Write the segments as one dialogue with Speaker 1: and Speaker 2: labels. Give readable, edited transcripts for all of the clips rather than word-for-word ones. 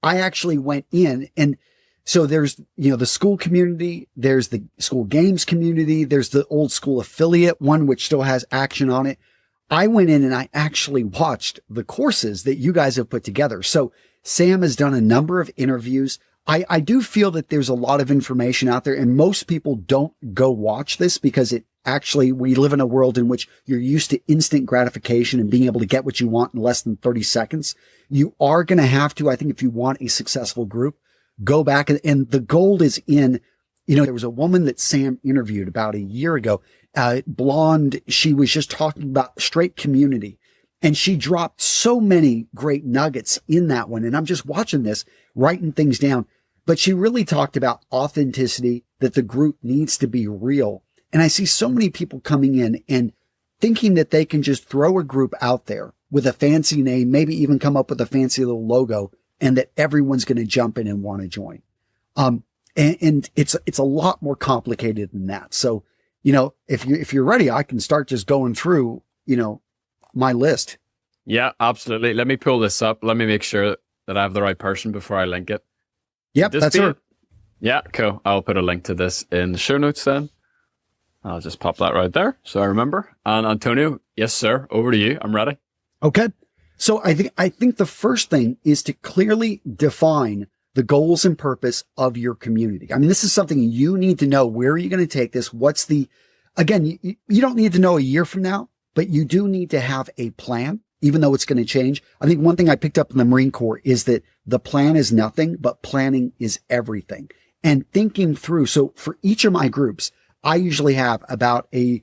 Speaker 1: I actually went in, and so there's, you know, the school community, there's the school games community, there's the old school affiliate one, which still has action on it. I went in and I actually watched the courses that you guys have put together. So Sam has done a number of interviews. I do feel that there's a lot of information out there, and most people don't go watch this because it actually, we live in a world in which you're used to instant gratification and being able to get what you want in less than 30 seconds. You are going to have to, I think, if you want a successful group, go back, and the gold is in, you know, there was a woman that Sam interviewed about a year ago, blonde. She was just talking about straight community, and she dropped so many great nuggets in that one. And I'm just watching this, writing things down, but she really talked about authenticity, that the group needs to be real. And I see so many people coming in and thinking that they can just throw a group out there with a fancy name, maybe even come up with a fancy little logo, and that everyone's going to jump in and want to join. And it's a lot more complicated than that. So, you know, if you're ready, I can start just going through, you know, my list.
Speaker 2: Yeah, absolutely. Let me pull this up. Let me make sure that I have the right person before I link it.
Speaker 1: Yep, that's her.
Speaker 2: Yeah, cool. I'll put a link to this in the show notes then. I'll just pop that right there so I remember. And Antonio, yes, sir. Over to you. I'm ready.
Speaker 1: Okay. So I think the first thing is to clearly define the goals and purpose of your community. I mean, this is something you need to know. Where are you going to take this? What's the, again, you don't need to know a year from now, but you do need to have a plan, even though it's going to change. I think one thing I picked up in the Marine Corps is that the plan is nothing, but planning is everything. And thinking through. So for each of my groups, I usually have about a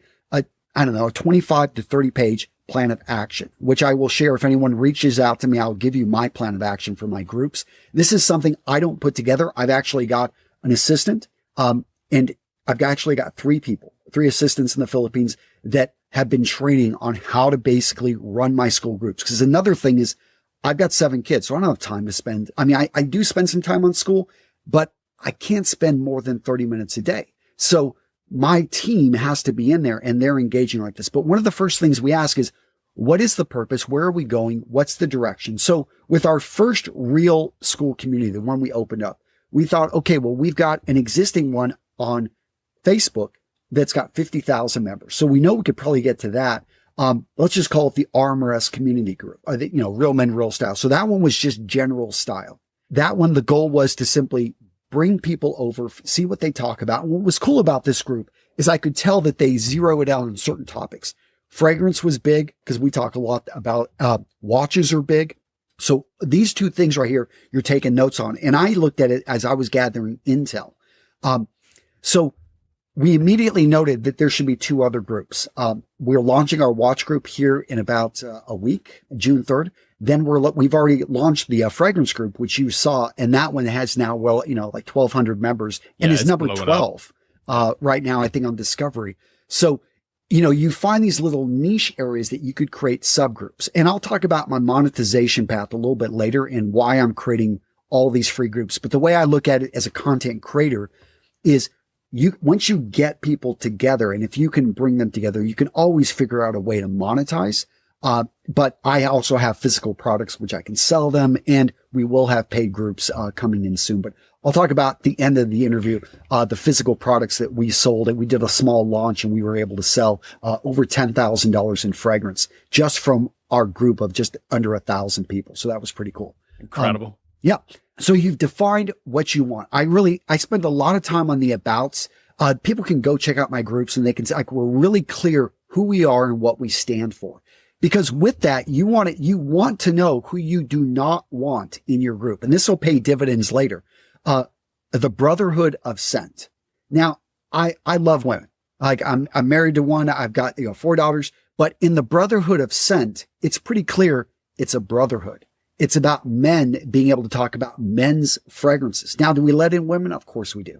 Speaker 1: 25 to 30 page plan of action, which I will share. If anyone reaches out to me, I'll give you my plan of action for my groups. This is something I don't put together. I've actually got an assistant, and I've actually got three assistants in the Philippines that have been training on how to basically run my school groups. Because another thing is I've got 7 kids, so I don't have time to spend. I mean, I do spend some time on school, but I can't spend more than 30 minutes a day. So my team has to be in there and they're engaging like this. But one of the first things we ask is, what is the purpose? Where are we going? What's the direction? So with our first real school community, the one we opened up, we thought, okay, well, we've got an existing one on Facebook that's got 50,000 members. So we know we could probably get to that. Let's just call it the RMRS community group, or the, Real Men, Real Style. So that one was just general style. That one, the goal was to simply bring people over, see what they talk about. And what was cool about this group is I could tell that they zero it out on certain topics. Fragrance was big because we talk a lot about, watches are big. So these two things right here, you're taking notes on. And I looked at it as I was gathering intel. So we immediately noted that there should be 2 other groups. We're launching our watch group here in about a week, June 3rd. Then we've already launched the fragrance group, which you saw, and that one has now, like 1,200 members, and is number 12 right now, I think, on Discovery. So, you find these little niche areas that you could create subgroups. And I'll talk about my monetization path a little bit later and why I'm creating all these free groups. But the way I look at it as a content creator is once you get people together, and if you can bring them together, you can always figure out a way to monetize. But I also have physical products, which I can sell them, and we will have paid groups, coming in soon. But I'll talk about the end of the interview, the physical products that we sold, and we did a small launch and we were able to sell, over $10,000 in fragrance just from our group of just under 1,000 people. So that was pretty cool.
Speaker 2: Incredible.
Speaker 1: Yeah. So you've defined what you want. I spend a lot of time on the abouts. People can go check out my groups and they can say, we're really clear who we are and what we stand for. Because with that, you want to know who you do not want in your group. And this will pay dividends later. The Brotherhood of Scent. Now, I love women. Like I'm married to one. I've got, 4 daughters, but in the Brotherhood of Scent, it's pretty clear it's a brotherhood. It's about men being able to talk about men's fragrances. Now, do we let in women? Of course we do.